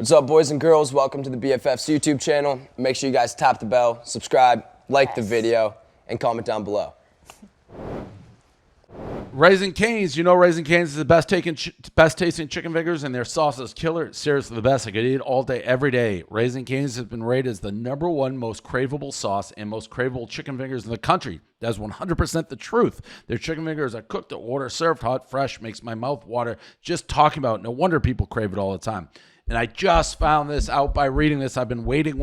What's up, boys and girls? Welcome to the BFFs YouTube channel. Make sure you guys tap the bell, subscribe, like the video, and comment down below. Raising Cane's, you know Raising Cane's is the best tasting chicken fingers, and their sauce is killer. It's seriously the best. I could eat it all day, every day. Raising Cane's has been rated as the #1 most craveable sauce and most craveable chicken fingers in the country. That's 100% the truth. Their chicken fingers are cooked to order, served hot, fresh, makes my mouth water just talking about it. No wonder people crave it all the time. And I just found this out by reading this. I've been waiting.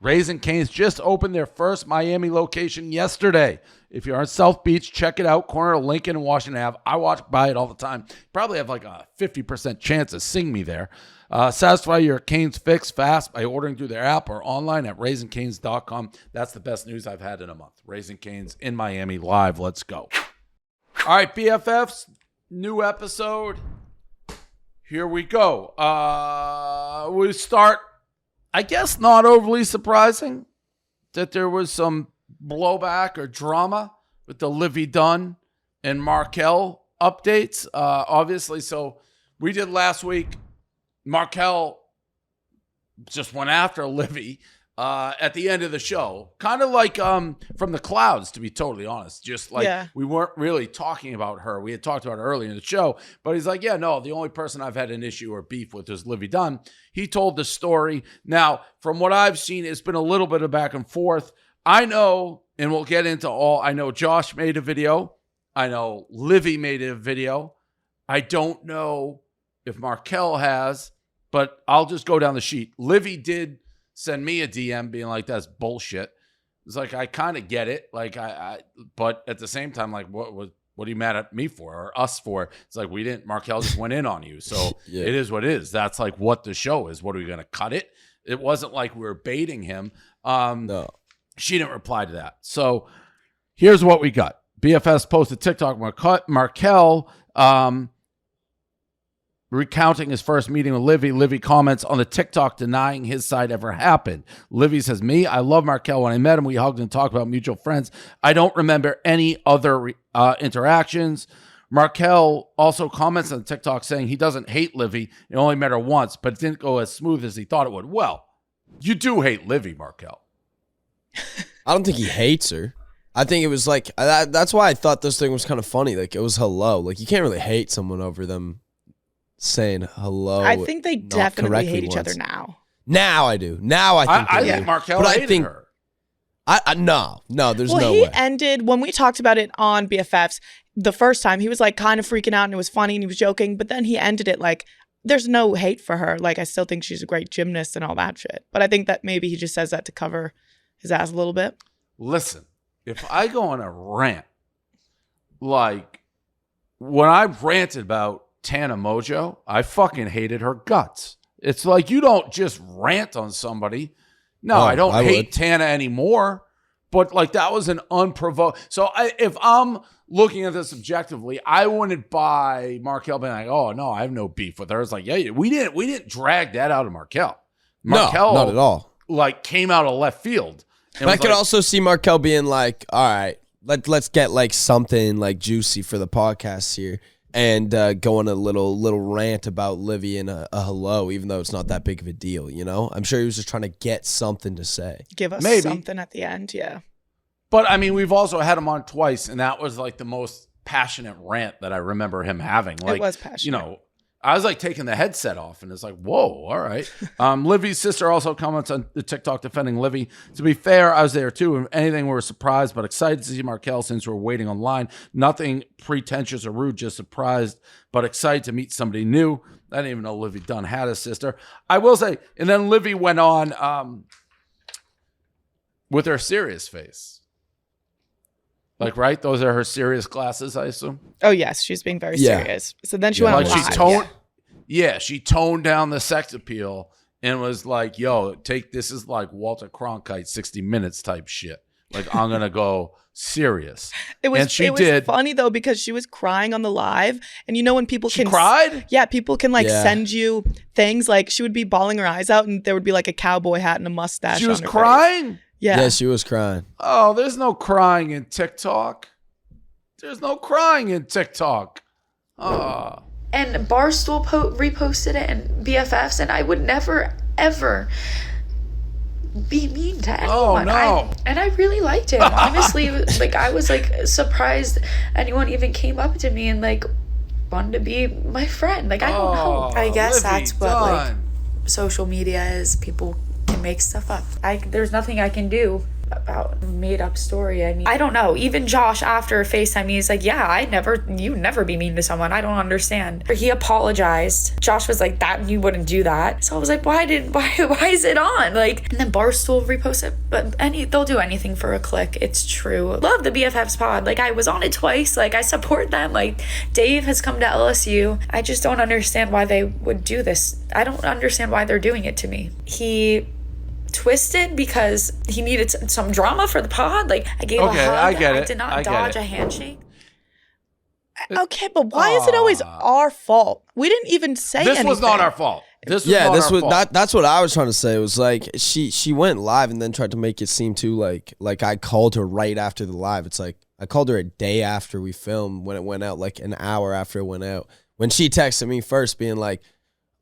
Raising Cane's just opened their first Miami location yesterday. If you're on South Beach, check it out. Corner of Lincoln and Washington Ave. I walk by it all the time. Probably have like a 50% chance of seeing me there. Satisfy your Cane's fix fast by ordering through their app or online at raisingcanes.com. That's the best news I've had in a month. Raising Cane's in Miami live. Let's go. All right, BFFs, new episode. Here we go. We start, I guess not overly surprising that there was some blowback or drama with the Livvy Dunne and Markell updates. Obviously, so we did last week. Markell just went after Livvy at the end of the show. Kind of like from the clouds, to be totally honest. Just like we weren't really talking about her. We had talked about her earlier in the show. But he's like, yeah, no, the only person I've had an issue or beef with is Livvy Dunne. He told the story. Now, from what I've seen, it's been a little bit of back and forth. I know, and we'll get into all, I know Josh made a video. I know Livvy made a video. I don't know if Markell has, but I'll just go down the sheet. Livvy did send me a DM being like, that's bullshit. It's like, I kind of get it. Like, but at the same time, like, what are you mad at me for or us for? It's like, Markell just went in on you. So It is what it is. That's like what the show is. What are we going to cut it? It wasn't like we were baiting him. No. She didn't reply to that. So here's what we got. BFS posted TikTok Markell recounting his first meeting with Livvy. Livvy comments on the TikTok denying his side ever happened. Livvy says, I love Markell. When I met him, we hugged and talked about mutual friends. I don't remember any other interactions. Markell also comments on TikTok saying he doesn't hate Livvy. He only met her once, but it didn't go as smooth as he thought it would. Well, you do hate Livvy, Markell. I don't think he hates her. I think it was like, that's why I thought this thing was kind of funny. Like, it was hello. Like, you can't really hate someone over them saying hello. I think they definitely hate each other now. Now I do. Now I think I think Markell hated her. No, there's no way. He ended, when we talked about it on BFFs, the first time, he was like kind of freaking out and it was funny and he was joking, but then he ended it like, there's no hate for her. Like, I still think she's a great gymnast and all that shit. But I think that maybe he just says that to cover his ass a little bit. Listen, if I go on a rant, like when I ranted about Tana Mojo, I fucking hated her guts. It's like, you don't just rant on somebody. No, I don't hate Tana anymore. But like, that was an unprovoked. So if I'm looking at this objectively, I wouldn't buy Markell being like, oh no, I have no beef with her. It's like, yeah, we didn't drag that out of Markell. Markell, no, not at all. Like, came out of left field. But I could also see Markell being like, all right, let's get like something like juicy for the podcast here and go on a little rant about Livvy and a hello, even though it's not that big of a deal, you know? I'm sure he was just trying to get something to say. Give us something at the end, yeah. But, I mean, we've also had him on twice, and that was like the most passionate rant that I remember him having. Like, it was passionate. You know, I was like taking the headset off, and it's like, whoa, all right. Livvy's sister also comments on the TikTok defending Livvy. To be fair, I was there too. If anything, we were surprised, but excited to see Markell since we were waiting online. Nothing pretentious or rude, just surprised, but excited to meet somebody new. I didn't even know Livvy Dunne had a sister. I will say, and then Livvy went on with her serious face. Like, right? Those are her serious glasses, I assume. Oh, yes. She's being very serious. So then she went on live. She toned down the sex appeal and was like, yo, this is like Walter Cronkite 60 Minutes type shit. Like, I'm going to go serious. It was funny, though, because she was crying on the live. And you know when people She cried? Yeah, people can like send you things. Like, she would be bawling her eyes out and there would be like a cowboy hat and a mustache She was on her crying? face. Yeah. Yeah, she was crying. Oh, there's no crying in TikTok. There's no crying in TikTok. and Barstool reposted it and BFFs, and I would never, ever be mean to anyone. Oh, no. I really liked him. Honestly, like, I was like surprised anyone even came up to me and like wanted to be my friend. Like, I don't know. I guess Livvy that's what like Dunne. social media is. People can make stuff up. There's nothing I can do about a made up story. I mean, I don't know. Even Josh, after FaceTime me, he's like, yeah, you'd never be mean to someone. I don't understand. He apologized. Josh was like, that you wouldn't do that. So I was like, why is it on? Like, and then Barstool repost it. But they'll do anything for a click. It's true. Love the BFFs pod. Like, I was on it twice. Like, I support them. Like, Dave has come to LSU. I just don't understand why they would do this. I don't understand why they're doing it to me. He twisted because he needed some drama for the pod. Like, I gave a hug. I get it. I did not dodge a handshake. Okay, but why is it always our fault? We didn't even say anything. This was not our fault. This was not our fault. That's what I was trying to say. It was like she went live and then tried to make it seem too like I called her right after the live. It's like I called her a day after we filmed when it went out, like an hour after it went out. When she texted me first being like,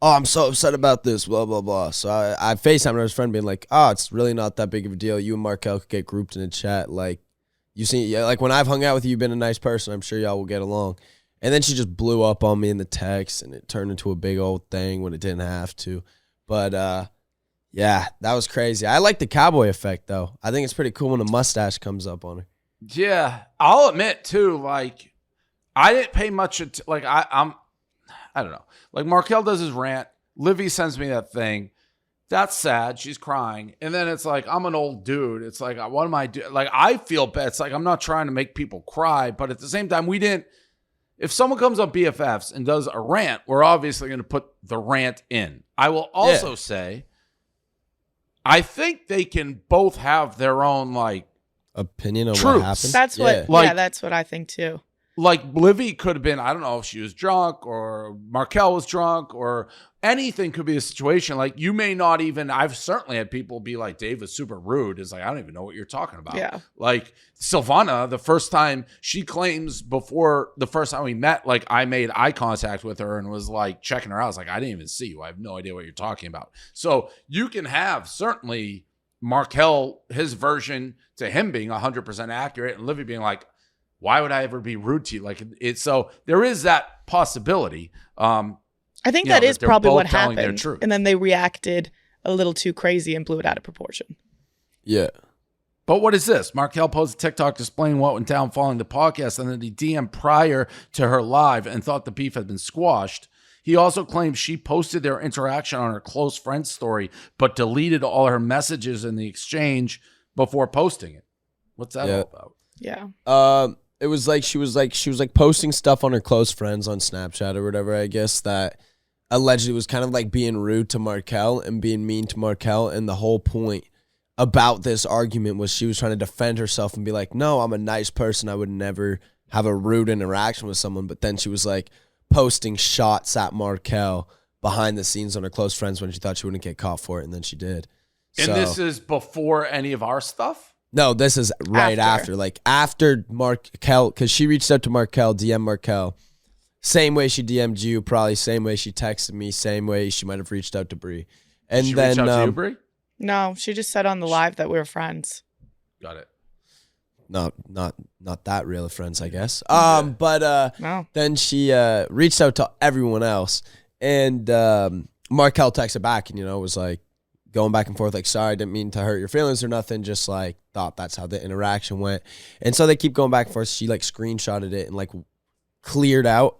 oh, I'm so upset about this, blah, blah, blah. So I FaceTimed her friend being like, oh, it's really not that big of a deal. You and Markell could get grouped in a chat. Like, like when I've hung out with you, you've been a nice person. I'm sure y'all will get along. And then she just blew up on me in the text, and it turned into a big old thing when it didn't have to. But, yeah, that was crazy. I like the cowboy effect, though. I think it's pretty cool when a mustache comes up on her. Yeah, I'll admit, too, like, I didn't pay much like, I don't know. Like, Markell does his rant. Livvy sends me that thing. That's sad. She's crying. And then it's like, I'm an old dude. It's like, what am I doing? Like, I feel bad. It's like, I'm not trying to make people cry. But at the same time, we didn't. If someone comes on BFFs and does a rant, we're obviously going to put the rant in. I will also say, I think they can both have their own, like, opinion on truths. what happened. That's what, Like- that's what I think too. Like, Livvy could have been, I don't know if she was drunk or Markell was drunk or anything could be a situation. Like, you may not even, I've certainly had people be like, Dave was super rude. It's like, I don't even know what you're talking about. Yeah. Like, Silvana, the first time she claims before the first time we met, like, I made eye contact with her and was like checking her out. I was like, I didn't even see you. I have no idea what you're talking about. So you can have certainly Markell, his version to him being 100% accurate, and Livvy being like, why would I ever be rude to you? Like, it's so there is that possibility. I think that is they're probably both what telling their happened. truth. And then they reacted a little too crazy and blew it out of proportion. Yeah. But what is this? Markell posted TikTok displaying what went down following the podcast, and then he DM'd prior to her live and thought the beef had been squashed. He also claimed she posted their interaction on her close friend story, but deleted all her messages in the exchange before posting it. What's that all about? Yeah. It was like she was posting stuff on her close friends on Snapchat or whatever, I guess, that allegedly was kind of like being rude to Markell and being mean to Markell. And the whole point about this argument was she was trying to defend herself and be like, no, I'm a nice person. I would never have a rude interaction with someone. But then she was like posting shots at Markell behind the scenes on her close friends when she thought she wouldn't get caught for it. And then she did. And this is before any of our stuff? No, this is right after. Like, after Markell, because she reached out to Markell, DM Markell. Same way she DM'd you, probably same way she texted me, same way she might have reached out to Bree. And Did she then reach out to you, Bree? No, she just said on the live that we were friends. Got it. not that real of friends, I guess. But No. then she reached out to everyone else, and Markell texted back and, was like, going back and forth, like, sorry, I didn't mean to hurt your feelings or nothing, just like thought that's how the interaction went. And so they keep going back and forth. She like screenshotted it and like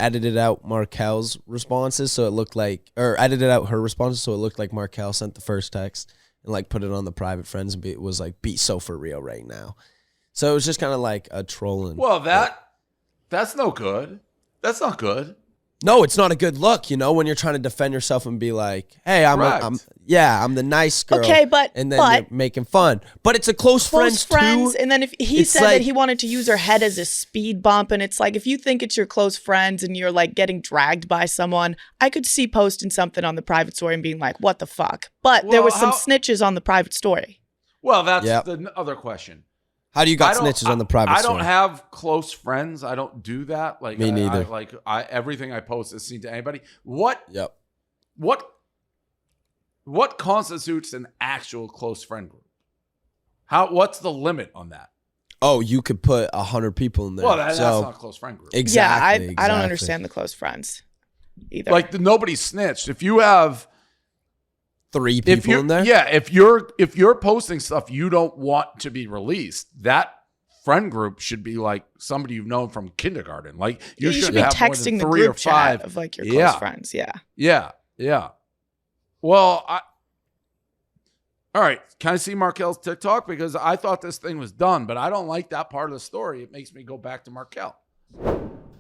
edited out Markell's responses, so it looked like, or edited out her responses, so it looked like Markell sent the first text and like put it on the private friends and it was like, be so for real right now. So it was just kind of like a trolling. Well, that's no good. That's not good. No, it's not a good look, when you're trying to defend yourself and be like, hey, I'm the nice girl. Okay, but and then you're making fun. But it's a close friends too. And then if he said that he wanted to use her head as a speed bump, and it's like, if you think it's your close friends and you're like getting dragged by someone, I could see posting something on the private story and being like, what the fuck? But there was some snitches on the private story. Well, that's the other question. How do you got snitches on the private I story? don't have close friends. I don't do that. Like Me neither. Everything I post is seen to anybody. What constitutes an actual close friend group? What's the limit on that? Oh, you could put 100 people in there. Well, that's not a close friend group. Exactly. Yeah, I don't understand the close friends either. Like nobody snitched. If you have 3 people in there. yeah, if you're posting stuff you don't want to be released, that friend group should be like somebody you've known from kindergarten. Like you should should be have texting more than the 3 or group 5 chat of like your close friends. Yeah. Well, all right. Can I see Markell's TikTok? Because I thought this thing was done, but I don't like that part of the story. It makes me go back to Markell.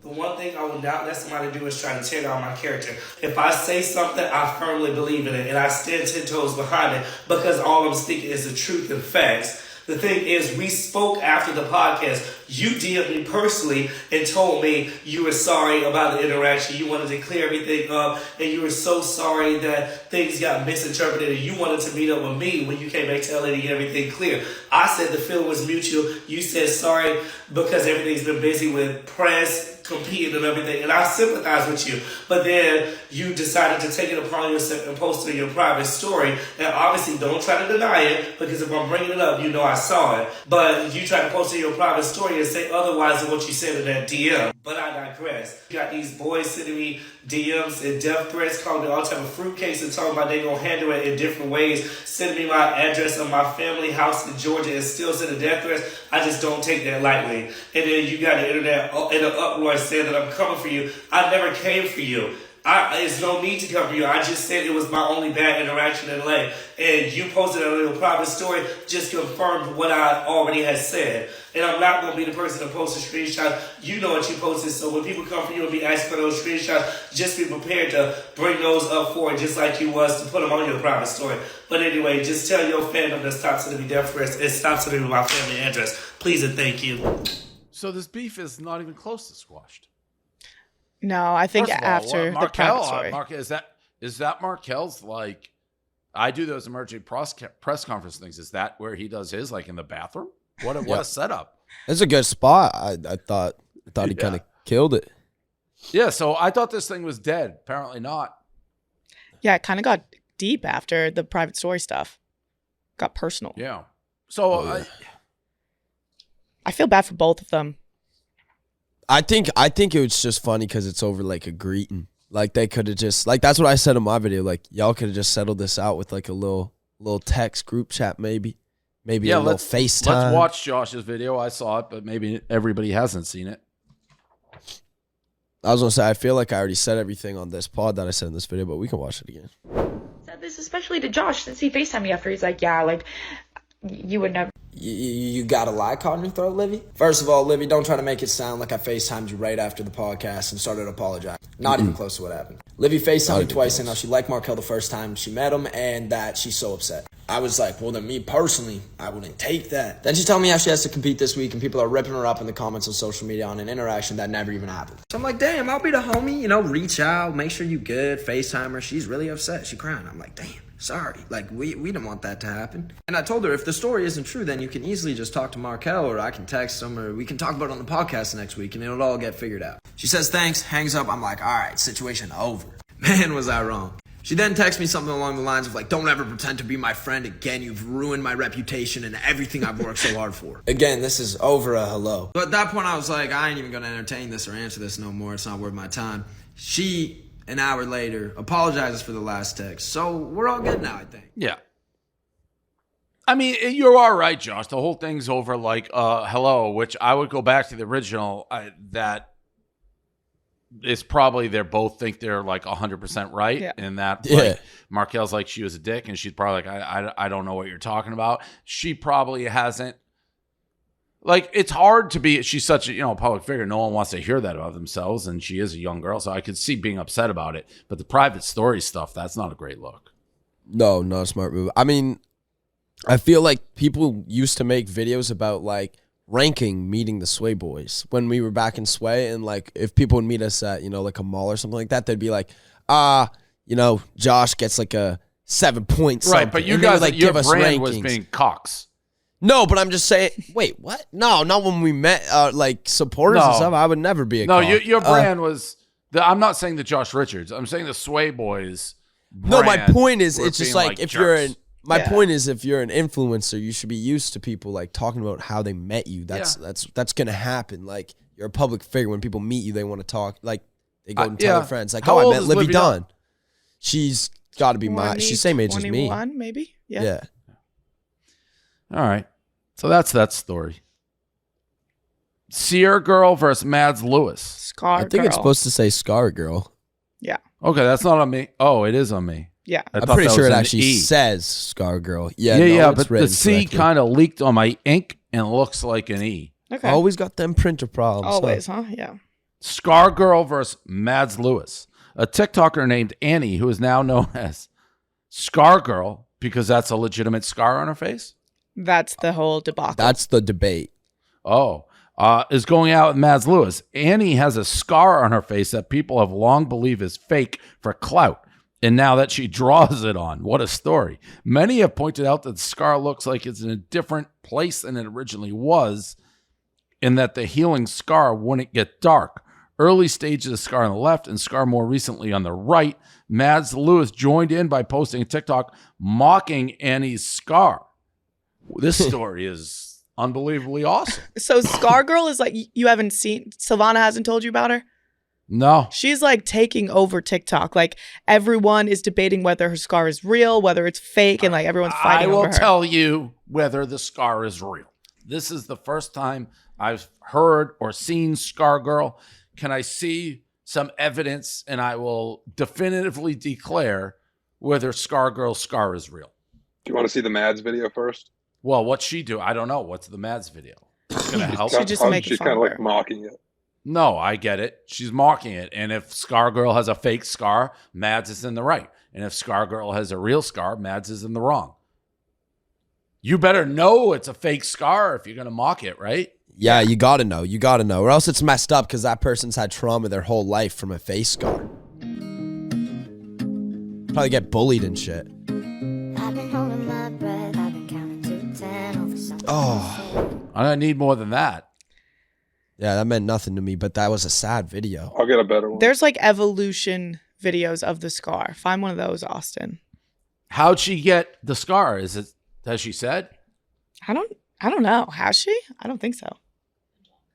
The one thing I would not let somebody do is try to tear down my character. If I say something, I firmly believe in it, and I stand 10 toes behind it because all I'm speaking is the truth and facts. The thing is, we spoke after the podcast. You DM'd me personally and told me you were sorry about the interaction. You wanted to clear everything up, and you were so sorry that things got misinterpreted, and you wanted to meet up with me when you came back to LA to get everything clear. I said the feeling was mutual. You said sorry because everything's been busy with press, competing and everything, and I sympathize with you. But then you decided to take it upon yourself and post it in your private story. And obviously, don't try to deny it, because if I'm bringing it up, you know I saw it. But you try to post it in your private story and say otherwise than what you said in that DM. But I digress. You got these boys sending me DMs and death threats, calling me all type of fruitcakes and talking about they gonna handle it in different ways, sending me my address of my family house in Georgia and still sending death threats. I just don't take that lightly. And then you got the internet in an uproar saying that I'm coming for you. I never came for you. There's no need to come for you. I just said it was my only bad interaction in LA. And you posted a little private story, just confirmed what I already had said. And I'm not going to be the person to post a screenshot. You know what you posted. So when people come for you and be asking for those screenshots, just be prepared to bring those up for it, just like you was to put them on your private story. But anyway, just tell your fandom to stop sending me death threats and stop sending me my family address. Please and thank you. So this beef is not even close to squashed. No, I think First of all, after the private story. Is that Markell's, like, I do those emergency press conference things. Is that where he does his, like in the bathroom? What a setup. It's a good spot. I thought he kind of killed it. Yeah, so I thought this thing was dead. Apparently not. Yeah, it kind of got deep after the private story stuff. Got personal. Yeah. So I feel bad for both of them. I think it was just funny because it's over like a greeting. Like they could have just, like, that's what I said in my video. Like y'all could have just settled this out with like a little text group chat, maybe a little FaceTime. Let's watch Josh's video. I saw it, but maybe everybody hasn't seen it. I was gonna say, I feel like I already said everything on this pod that I said in this video, but we can watch it again. Said this especially to Josh since he FaceTimed me after. He's like, yeah, like you would never. You got a lie caught in your throat, Livvy? First of all, Livvy, don't try to make it sound like I FaceTimed you right after the podcast and started apologizing. Not even close to what happened. Livvy FaceTimed me twice saying how she liked Markell the first time she met him and that she's so upset. I was like, well, then me personally, I wouldn't take that. Then she told me how she has to compete this week and people are ripping her up in the comments on social media on an interaction that never even happened. So I'm like, damn, I'll be the homie, reach out, make sure you good, FaceTime her. She's really upset. She crying. I'm like, damn. Sorry, like, we didn't want that to happen. And I told her, if the story isn't true, then you can easily just talk to Markell, or I can text him, or we can talk about it on the podcast next week, and it'll all get figured out. She says thanks, hangs up. I'm like, all right, situation over. Man, was I wrong. She then texts me something along the lines of like, don't ever pretend to be my friend again. You've ruined my reputation and everything I've worked so hard for. Again, this is over a hello. But at that point, I was like, I ain't even going to entertain this or answer this no more. It's not worth my time. She, an hour later, apologizes for the last text. So we're all good now, I think. Yeah. I mean, you're all right, Josh. The whole thing's over like hello, which I would go back to the original. That is probably they both think they're like 100% right. Yeah. In that like, Markell's like she was a dick and she's probably like, I don't know what you're talking about. She probably hasn't. Like, it's hard to be, she's such a, public figure. No one wants to hear that about themselves, and she is a young girl, so I could see being upset about it. But the private story stuff, that's not a great look. No, not a smart move. I mean, I feel like people used to make videos about, like, ranking meeting the Sway boys when we were back in Sway, and, like, if people would meet us at, like, a mall or something like that, they'd be like, Josh gets, like, a 7 point something. Right, but you guys, like, your brand was being cocks. No, but I'm just saying. Wait, what? No, not when we met, like supporters and stuff. I would never be a. No, your brand was. I'm not saying the Josh Richards. I'm saying the Sway Boys. No, my point is, it's just like if jerks. you're an. My point is, if you're an influencer, you should be used to people like talking about how they met you. That's gonna happen. Like you're a public figure. When people meet you, they want to talk. Like they go and tell their friends. Like, How I old met is Livvy Livvy Dunne. Dunne? She's got to be she's same age as me. 21, maybe. Yeah. All right. So that's that story. Sierra Girl versus Mads Lewis. Scar I think it's supposed to say Scar Girl. Yeah. Okay, that's not on me. Oh, it is on me. Yeah. I'm pretty sure it actually says Scar Girl. Yeah, but the C kind of leaked on my ink and looks like an E. Okay. Always got them printer problems. Always, huh? Yeah. Scar Girl versus Mads Lewis. A TikToker named Annie, who is now known as Scar Girl because that's a legitimate scar on her face. That's the whole debacle. That's the debate. Oh, is going out with Mads Lewis. Annie has a scar on her face that people have long believed is fake for clout. And now that she draws it on, what a story. Many have pointed out that the scar looks like it's in a different place than it originally was, and that the healing scar wouldn't get dark. Early stages of scar on the left and scar more recently on the right. Mads Lewis joined in by posting a TikTok mocking Annie's scar. This story is unbelievably awesome. So Scar Girl is like, you haven't seen, Silvana hasn't told you about her? No. She's like taking over TikTok. Like everyone is debating whether her scar is real, whether it's fake, and like everyone's fighting over her. I will tell you whether the scar is real. This is the first time I've heard or seen Scar Girl. Can I see some evidence and I will definitively declare whether Scar Girl's scar is real. Do you want to see the Mads video first? Well, what's she do? I don't know. What's the Mads video? It's going to help. She's just making She's fun kind of of her. like mocking it. No, I get it. She's mocking it. And if Scar Girl has a fake scar, Mads is in the right. And if Scar Girl has a real scar, Mads is in the wrong. You better know it's a fake scar if you're going to mock it, right? Yeah, you gotta know. You gotta know. Or else it's messed up because that person's had trauma their whole life from a face scar. Probably get bullied and shit. I've been holding my breath. I've been counting to 10 over something. Oh. I need more than that. Yeah, that meant nothing to me, but that was a sad video. I'll get a better one. There's like evolution videos of the scar. Find one of those, Austin. How'd she get the scar? Has she said? I don't know. Has she? I don't think so.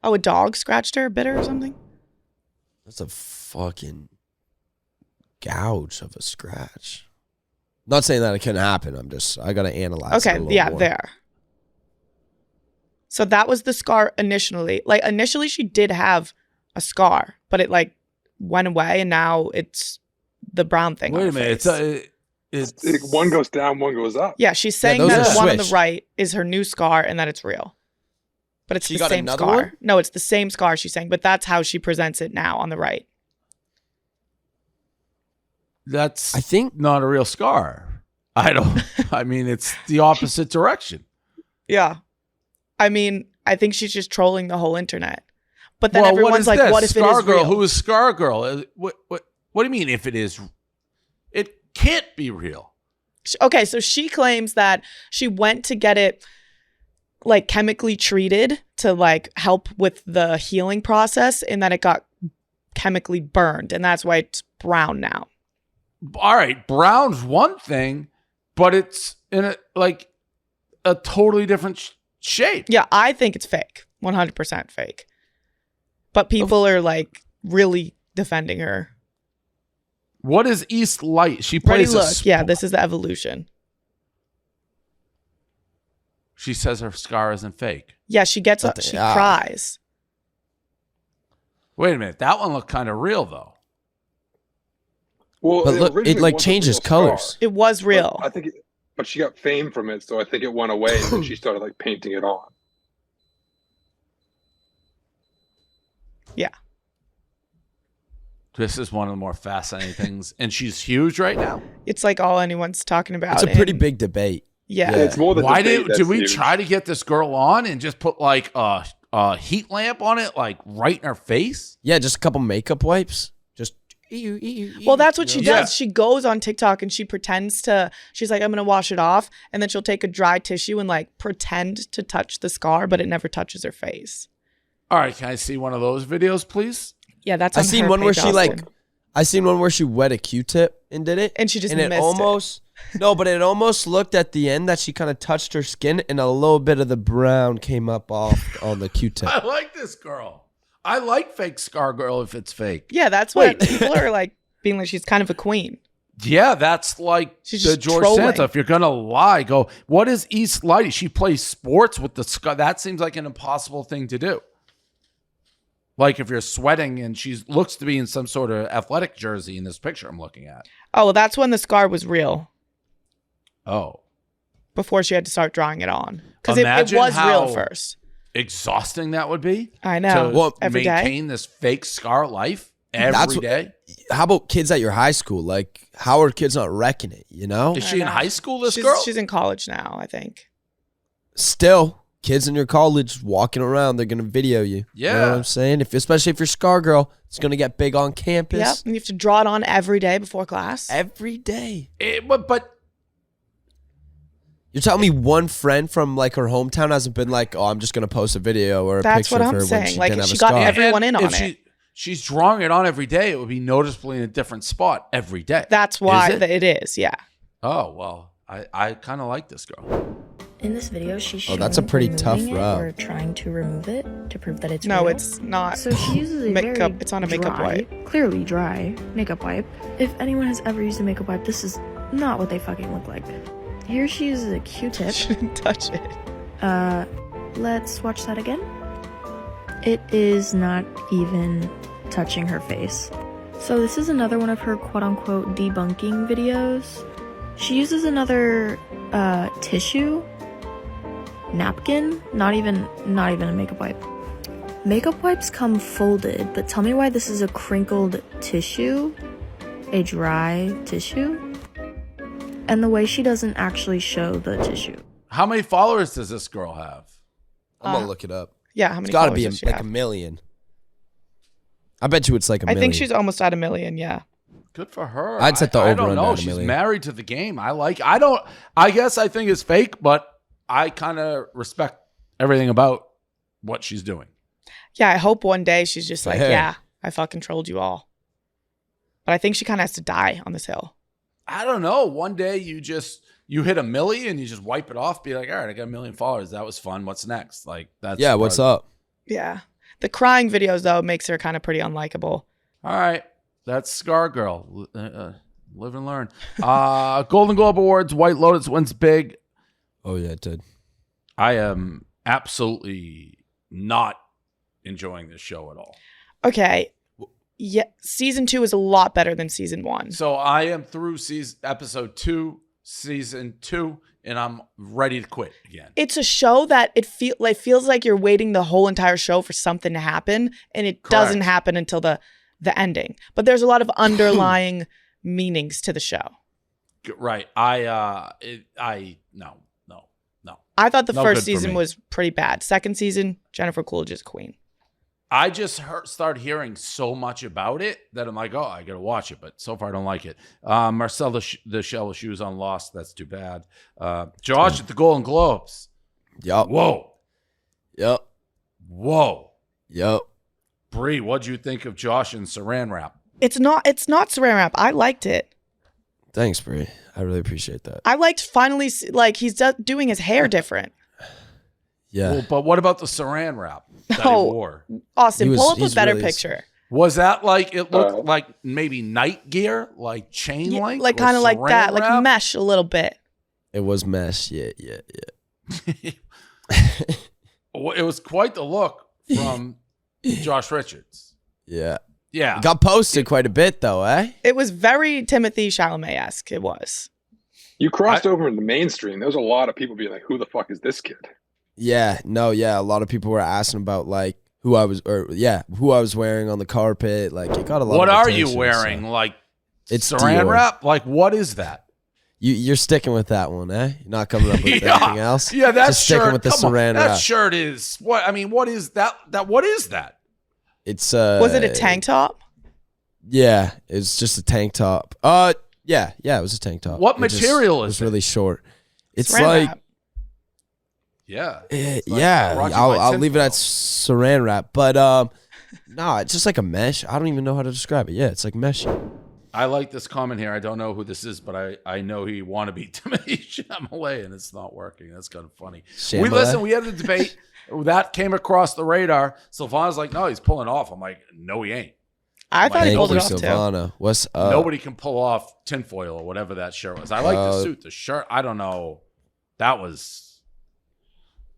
Oh, a dog scratched her, bit her or something? That's a fucking gouge of a scratch. Not saying that it couldn't happen. I gotta analyze it a little more. There. So that was the scar initially. Like initially she did have a scar, but it like went away and now it's the brown thing. Wait on a her minute. face. It's one goes down, one goes up. Yeah, she's saying those that are the one on the switched. right is her new scar and that it's real. But it's She the got same another scar. one? No, it's the same scar she's saying, but that's how she presents it now on the right. That's I think not a real scar. I mean, it's the opposite direction. Yeah. I mean, I think she's just trolling the whole internet. But then Well, everyone's like, this? what if Scar it is Girl, real? who is Scar Girl? What do you mean if it is? It can't be real. Okay, so she claims that she went to get it like chemically treated to like help with the healing process and that it got chemically burned and that's why it's brown now. All right, brown's one thing, but it's in a totally different shape. Yeah, I think it's fake. 100% fake. But people are like really defending her. What is East Light? She Ready, plays look. Yeah, this is the evolution. She says her scar isn't fake. Yeah, she gets up. She cries. Wait a minute, that one looked kind of real though. Well, But look, it originally like wasn't a changes real scar, colors. It was real. but but she got fame from it, so I think it went away and then she started like painting it on. Yeah. This is one of the more fascinating things, and she's huge right now. It's like all anyone's talking about. It's a pretty and- big debate. Yeah. It's more than Why debate did that's we huge. try to get this girl on and just put like a heat lamp on it, like right in her face? Yeah, just a couple makeup wipes. Just Well, that's what she Yeah. does. She goes on TikTok and she pretends to, she's like, I'm going to wash it off. And then she'll take a dry tissue and like pretend to touch the scar, but it never touches her face. All right, can I see one of those videos, please? Yeah, that's I on seen her one where page she also. I seen one where she wet a Q-tip and did it. And she just it missed almost, no, but it almost looked at the end that she kind of touched her skin and a little bit of the brown came up off on the Q-tip. I like this girl. I like fake scar girl if it's fake. Yeah, that's what people are like being like, she's kind of a queen. Yeah, that's like She's the just George trolling. Santa. If you're going to lie, go, what is East Lighty? She plays sports with the scar. That seems like an impossible thing to do. Like if you're sweating and she looks to be in some sort of athletic jersey in this picture I'm looking at. Oh, well, that's when the scar was real. Oh. Before she had to start drawing it on. Because it Imagine was real how first. Exhausting that would be. I know. To Well, every day. maintain this fake scar life That's every what- day. How about kids at your high school? Like, how are kids not wrecking it, you know? Is she in know. high school, this girl? She's in college now, I think. Still, kids in your college walking around, they're going to video you. You know Yeah. what I'm saying? Especially if you're Scar Girl, it's going to get big on campus. Yep. And you have to draw it on every day before class. Every day. But You're telling me one friend from like her hometown hasn't been like, oh, I'm just going to post a video or a That's picture what of I'm her when saying. she Like, didn't if have she a got scar. everyone in if on it. She's drawing it on every day, it would be noticeably in a different spot every day. That's why Is it? it is, yeah. Oh, well, I kind of like this girl. In this video, she's Oh, showing that's a pretty tough removing it rub. or trying to remove it to prove that it's No, real. it's not. So she uses a makeup. very It's on a makeup dry, wipe. clearly dry makeup wipe. If anyone has ever used a makeup wipe, this is not what they fucking look like. Here she uses a Q-tip. Shouldn't touch it. Let's watch that again. It is not even touching her face. So this is another one of her quote-unquote debunking videos. She uses another tissue, napkin, not even a makeup wipe. Makeup wipes come folded, but tell me why this is a crinkled tissue, a dry tissue, and the way she doesn't actually show the tissue. How many followers does this girl have? I'm going to look it up. Yeah, how It's many got to followers be does she like have? a million. I bet you it's like a I million. think she's almost at 1 million, yeah. Good for her. I'd set the I over don't under know. at a She's million. married to the game. I guess I think it's fake, but I kind of respect everything about what she's doing. Yeah, I hope one day she's just like, Hey. yeah, I fucking trolled you all. But I think she kind of has to die on this hill. I don't know. One day you hit 1 million and you just wipe it off. Be like, all right, I got 1 million followers. That was fun. What's next? Like that's Yeah, what's up? Yeah. The crying videos, though, makes her kind of pretty unlikable. All right, that's Scar Girl. Live and learn. Golden Globe Awards. White Lotus wins big. Oh, yeah, it did. I am absolutely not enjoying this show at all. Okay. Yeah, season 2 is a lot better than season 1. So I am through episode 2, season 2, and I'm ready to quit again. It's a show that it feels like you're waiting the whole entire show for something to happen, and it doesn't happen until the ending. But there's a lot of underlying meanings to the show. Right. No. I thought the No first good for season me. was pretty bad. Second season, Jennifer Coolidge's queen. I just started hearing so much about it that I'm like, oh, I got to watch it. But so far, I don't like it. Marcel the Shell with Shoes on Lost. That's too bad. Josh at the Golden Globes. Yup. Whoa. Yup. Whoa. Yup. Bree, what'd you think of Josh and Saran Wrap? It's not Saran Wrap. I liked it. Thanks, Bree. I really appreciate that. I liked finally, like, he's doing his hair different. Yeah. Well, but what about the Saran Wrap that he Oh. wore? Austin, pull up a he's better really- picture. Was that like, it looked like maybe night gear, like chain Yeah, link? like or kind of like Saran that, like Wrap? mesh a little bit. It was mesh. Yeah. Well, it was quite the look from Josh Richards. Yeah. Yeah. It got posted quite a bit, though, eh? It was very Timothy Chalamet-esque. It was. You crossed over into the mainstream. There was a lot of people being like, who the fuck is this kid? Yeah. No, yeah. A lot of people were asking about, like, who I was wearing on the carpet. Like, it got a lot What of are attention, you wearing? so. Like It's Saran Dior. Wrap? Like, what is that? You're sticking with that one, eh? You're not coming up with Yeah. anything else? Yeah, that Just shirt. sticking with the come on, Saran that Wrap. shirt is what? I mean, what is that? What is that? It's Was it a tank top? Yeah, it's just a tank top. Yeah, it was a tank top. What material is it? It's it? really short. It's Saran like wrap. Yeah. I'll leave it at saran wrap, but no, it's just like a mesh. I don't even know how to describe it. Yeah, it's like mesh. I like this comment here. I don't know who this is, but I know he want to be Timothy Chalamet, and it's not working. That's kind of funny. Chalamet? We had a debate that came across the radar. Sylvana's like, no, he's pulling off. I'm like, no, he ain't. I thought he Thank pulled you, it off too. Sylvana. What's up? Nobody can pull off tinfoil or whatever that shirt was. I like the suit. The shirt, I don't know. That was.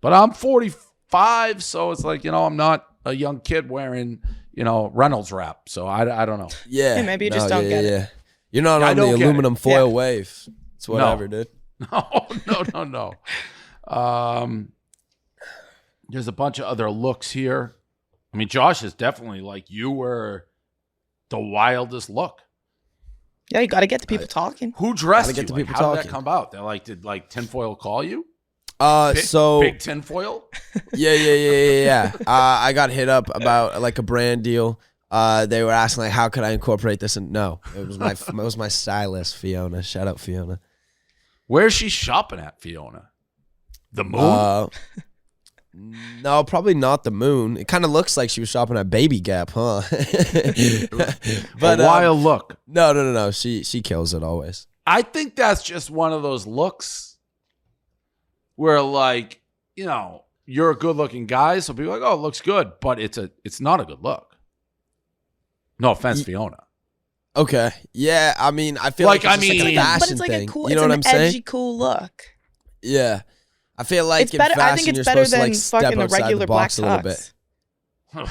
But I'm 45, so it's like, I'm not a young kid wearing, Reynolds wrap. So I don't know. Yeah. Hey, maybe you just don't get it. You're not on the aluminum foil wave. It's whatever, dude. No. There's a bunch of other looks here. I mean, Josh is definitely like, you were the wildest look. Yeah, you got to get the people talking. Who dressed Gotta get you? the Like, people how did talking. that come about? They're like, did like tinfoil call you? Big tinfoil? Yeah. I got hit up about like a brand deal. They were asking like, how could I incorporate this? And no, it was my stylist, Fiona. Shout out, Fiona. Where's she shopping at, Fiona? The Moon? No, probably not the Moon. It kind of looks like she was shopping at Baby Gap, huh? But a wild look. No. She kills it always. I think that's just one of those looks where, like, you're a good-looking guy, so people are like, oh, it looks good, but it's not a good look. No offense, Fiona. Okay. Yeah, I mean, I feel like it's just like a fashion but it's like thing. a cool, You know it's what an I'm saying? edgy, cool look. Yeah. I feel like It's in better. fashion, I think it's you're better supposed to than like step fucking the outside regular the box black a little tux. bit.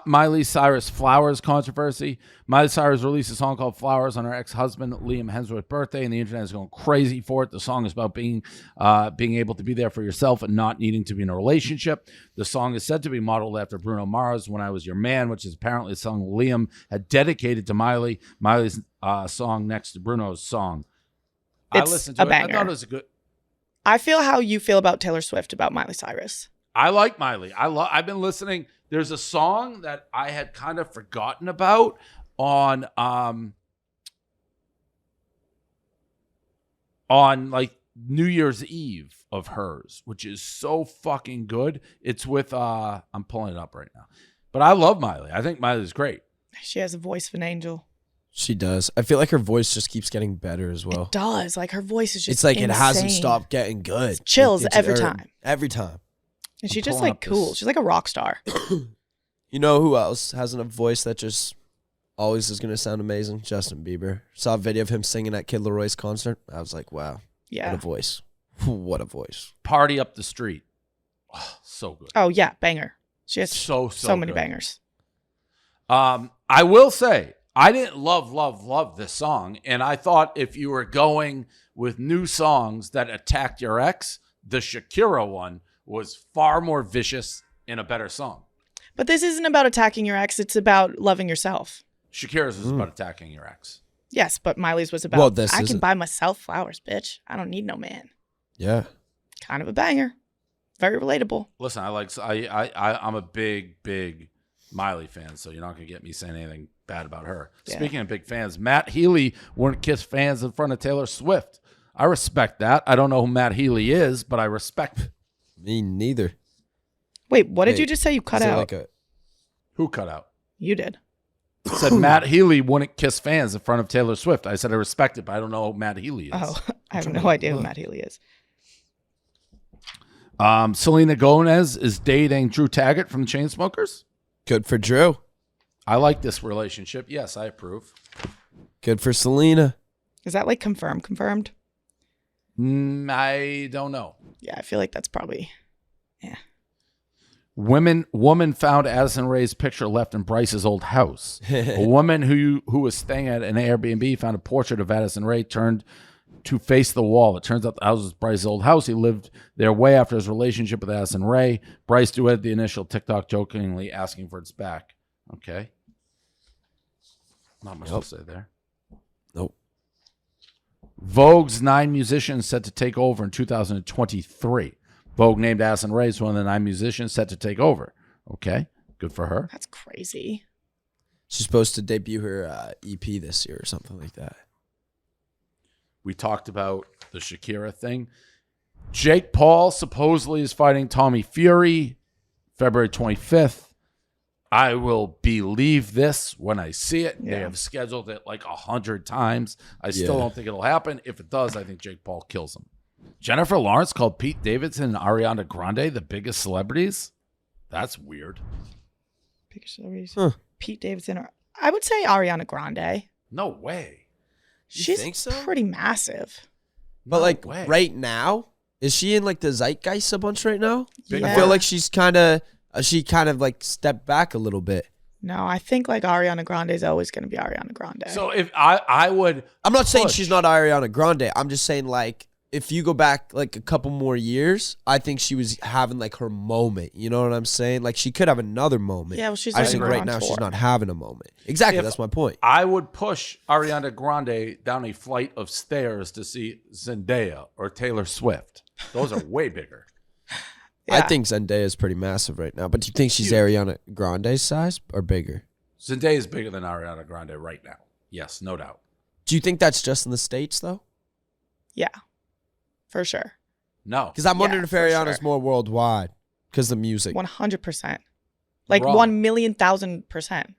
Miley Cyrus Flowers controversy. Miley Cyrus released a song called Flowers on her ex-husband Liam Hemsworth's birthday, and the internet is going crazy for it. The song is about being able to be there for yourself and not needing to be in a relationship. The song is said to be modeled after Bruno Mars' "When I Was Your Man," which is apparently a song Liam had dedicated to Miley. Miley's song next to Bruno's song. I listened to it. Banger. I thought it was a good. I feel how you feel about Taylor Swift about Miley Cyrus. I like Miley. I've been listening. There's a song that I had kind of forgotten about on like New Year's Eve of hers, which is so fucking good. It's with I'm pulling it up right now. But I love Miley. I think Miley's great. She has a voice of an angel. She does. I feel like her voice just keeps getting better as well. It does. Like her voice is just It's like insane. it hasn't stopped getting good. It's chills Like, every time. Every time. And she's I'm just pulling like up cool. this- She's like a rock star. You know who else has a voice that just always is going to sound amazing? Justin Bieber. Saw a video of him singing at Kid Leroy's concert. I was like, wow. Yeah. What a voice. What a voice. Party Up the Street. Oh, so good. Oh yeah, banger. She has So many good. bangers. I will say, I didn't love this song. And I thought if you were going with new songs that attacked your ex, the Shakira one was far more vicious and a better song. But this isn't about attacking your ex. It's about loving yourself. Shakira's was about attacking your ex. Yes, but Miley's was about, Well, this I can isn't. buy myself flowers, bitch. I don't need no man. Yeah. Kind of a banger. Very relatable. Listen, I'm a big Miley fan, so you're not gonna get me saying anything bad about her. Yeah. Speaking of big fans, Matt Healy wouldn't kiss fans in front of Taylor Swift. I respect that. I don't know who Matt Healy is, but I respect. Me neither. Wait, what did Wait, you just say? You cut Is it out. like a- Who cut out? You did. Said Matt Healy wouldn't kiss fans in front of Taylor Swift. I said I respect it, but I don't know who Matt Healy is. Oh, I have no idea who Matt Healy is. Selena Gomez is dating Drew Taggart from the Chainsmokers. Good for Drew. I like this relationship. Yes, I approve. Good for Selena. Is that like confirmed? I don't know. Yeah, I feel like that's probably. Woman found Addison Rae's picture left in Bryce's old house. A woman who was staying at an Airbnb found a portrait of Addison Rae turned to face the wall. It turns out the house was Bryce's old house. He lived there way after his relationship with Addison Rae. Bryce duetted the initial TikTok jokingly asking for its back. Okay. Not much to say there. Nope. Vogue's 9 musicians set to take over in 2023. Vogue named Addison Rae as one of the 9 musicians set to take over. Okay. good for her. That's crazy. She's supposed to debut her EP this year or something like that. We talked about the Shakira thing. Jake Paul supposedly is fighting Tommy Fury February 25th. I will believe this when I see it. They have scheduled it like 100 times. I still don't think it'll happen. If it does, I think Jake Paul kills him. Jennifer Lawrence called Pete Davidson and Ariana Grande the biggest celebrities. That's weird. Biggest celebrities. Pete Davidson. Or, I would say Ariana Grande. No way. She's think so? pretty massive. But No like way. right now, is she in like the zeitgeist a bunch right now? Yeah. I feel like she kind of like stepped back a little bit. No, I think like Ariana Grande is always going to be Ariana Grande. So if I would, I'm not saying push. she's not Ariana Grande. I'm just saying like if you go back like a couple more years, I think she was having like her moment. You know what I'm saying? Like she could have another moment. Yeah, well, she's I already think been right on now tour. she's not having a moment. Exactly, If- that's my point. I would push Ariana Grande down a flight of stairs to see Zendaya or Taylor Swift. Those are way bigger. I think Zendaya is pretty massive right now. But do you think she's Ariana Grande's size or bigger? Zendaya is bigger than Ariana Grande right now. Yes, no doubt. Do you think that's just in the States though? Yeah, for sure. No. Because I'm wondering if for Ariana's sure. more worldwide because the music. 100%. Like Wrong. 1,000,000%.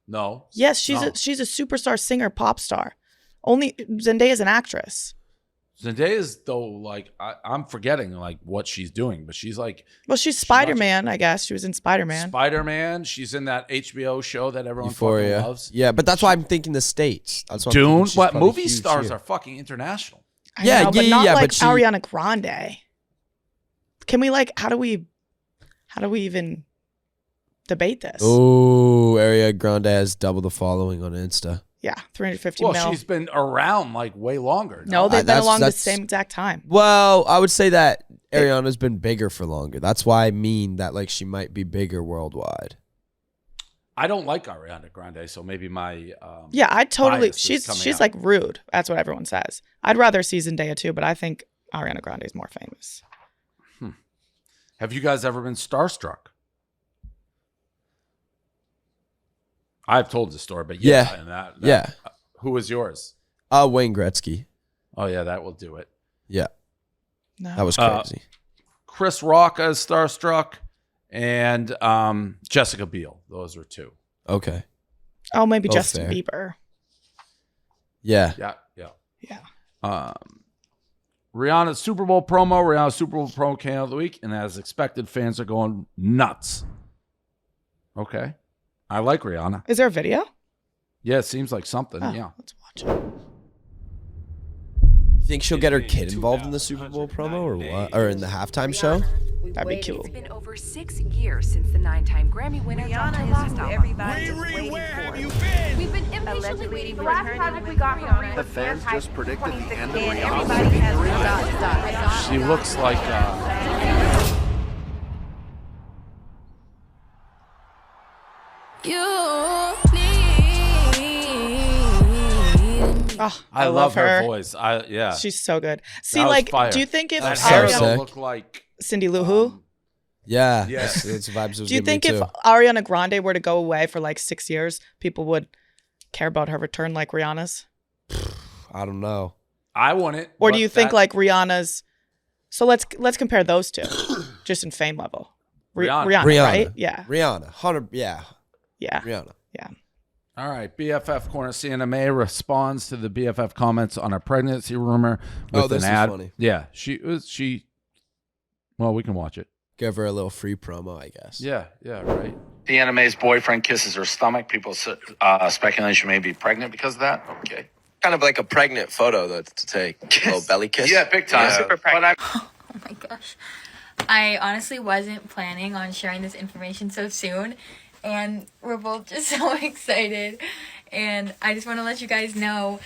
No. Yes, she's No. she's a superstar singer, pop star. Only Zendaya is an actress. Zendaya's though, like I'm forgetting like what she's doing, but she's like Well, she's Spider-Man, I guess. She was in Spider-Man. Spider-Man. She's in that HBO show that everyone Euphoria. fucking loves. Yeah, but that's why I'm thinking the States. That's why I'm Dune. thinking she's What probably movie huge stars here. are fucking international? I Yeah, know, but yeah, not yeah, like but she- Ariana Grande. Can we like how do we even debate this? Oh, Ariana Grande has double the following on Insta. Yeah, 350 Well, mil. she's been around like way longer. No, they've been that's- along the that's- same exact time. Well, I would say that Ariana's been bigger for longer. That's why I mean that like she might be bigger worldwide. I don't like Ariana Grande, so maybe my Yeah, I totally. bias is coming She's out. like rude. That's what everyone says. I'd rather see Zendaya too, but I think Ariana Grande is more famous. Have you guys ever been starstruck? I've told the story, but Yeah. and that Yeah. Who was yours? Wayne Gretzky. Oh yeah, that will do it. Yeah, No. that was crazy. Chris Rock as starstruck, and Jessica Biel. Those were two. Okay. Oh, maybe Both Justin fair. Bieber. Yeah. Yeah. Yeah. Rihanna's Super Bowl promo. Rihanna's Super Bowl promo came out of the week, and as expected, fans are going nuts. Okay. I like Rihanna. Is there a video? Yeah, it seems like something. Oh, Yeah. let's watch it. You think she'll get her kid involved in the Super Bowl promo or what? Or in the halftime show? That'd be cool. It's been over 6 years since the 9-time Grammy winner dropped her last album. Everybody where have you been? We've been impatiently waiting for the last project we got from Rihanna. The fans just predicted the end of And Rihanna's everybody has victory. She looks like Oh, I love her voice. Yeah. She's so good. See, That was like, fire. do you think if that so hair sick. though looked like Cindy Lou Who? Yeah. Yeah. That's the vibes it was Do you giving me think if too. Ariana Grande were to go away for like 6 years, people would care about her return like Rihanna's? I don't know. I want it. Or but do you think that- like Rihanna's? So let's compare those two, just in fame level. Rihanna. Rihanna, right? Yeah, Rihanna. 100. Yeah. yeah, Rihanna. yeah. All right, BFF Corner CNMA responds to the BFF comments on a pregnancy rumor with Oh, this an is ad. funny. Yeah, she. Well, we can watch it. Give her a little free promo, I guess. Yeah, right. The NMA's boyfriend kisses her stomach. People speculate she may be pregnant because of that. Okay. Kind of like a pregnant photo though, to take. A little belly kiss. Yeah, big time. Yeah. Super pregnant. Oh my gosh. I honestly wasn't planning on sharing this information so soon, and we're both just so excited. And I just want to let you guys know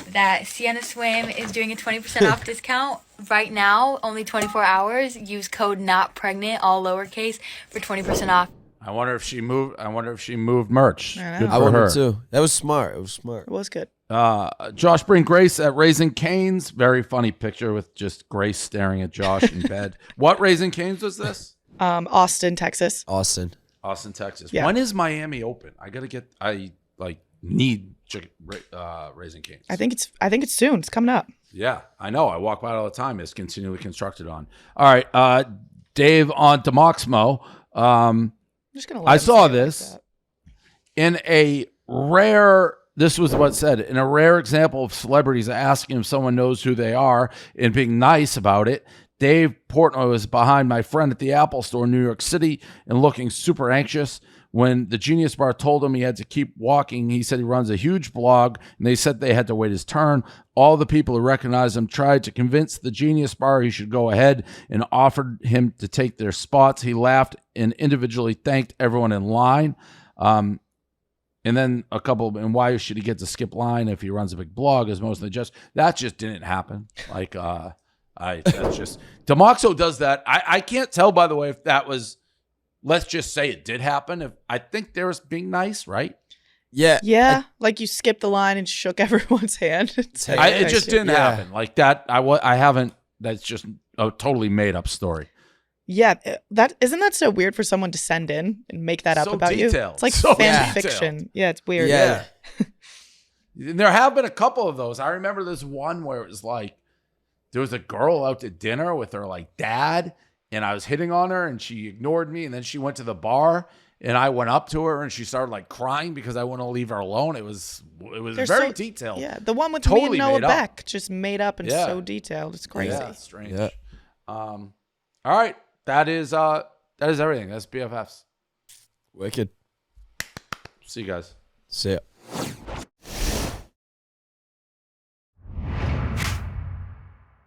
that Sienna Swim is doing a 20% off discount right now, only 24 hours. Use code NOTPREGNANT, all lowercase, for 20% off. I wonder if she moved. I wonder if she moved merch. I know. Good I for wonder her. too. That was smart. It was smart. It was good. Josh Brink Grace at Raising Cane's. Very funny picture with just Grace staring at Josh in bed. What Raising Cane's was this? Austin, Texas. Austin. Austin, Texas. Yeah. When is Miami open? I need Raising Cane's. I think it's soon. It's coming up. Yeah, I know. I walk by it all the time. It's continually constructed on. All right, Dave on Demoxmo. Just gonna I saw this in a rare. This was what said in a rare example of celebrities asking if someone knows who they are and being nice about it. Dave Portnoy was behind my friend at the Apple store in New York City and looking super anxious. When the Genius Bar told him he had to keep walking, he said he runs a huge blog, and they said they had to wait his turn. All the people who recognized him tried to convince the Genius Bar he should go ahead and offered him to take their spots. He laughed and individually thanked everyone in line. And then and why should he get to skip line if he runs a big blog? Is mostly that just didn't happen. That's just Demoxo does that. I can't tell, by the way, if that was. Let's just say it did happen. If I think there was being nice, right? Yeah. Yeah. Like you skipped the line and shook everyone's hand. It just didn't happen like that. I haven't. That's just a totally made up story. Yeah, isn't that so weird for someone to send in and make that up about detailed. you? It's like So fan detailed. fiction. Yeah, it's weird. Yeah. There have been a couple of those. I remember this one where it was like there was a girl out to dinner with her like dad, and I was hitting on her, and she ignored me, and then she went to the bar, and I went up to her, and she started like crying because I wouldn't leave her alone. It was They're very so detailed. Yeah, the one with Totally me and Noah made up. Beck, just made up and so detailed. It's crazy. Yeah, strange. Yeah. All right, that is everything. That's BFFs. Wicked. See you guys. See ya.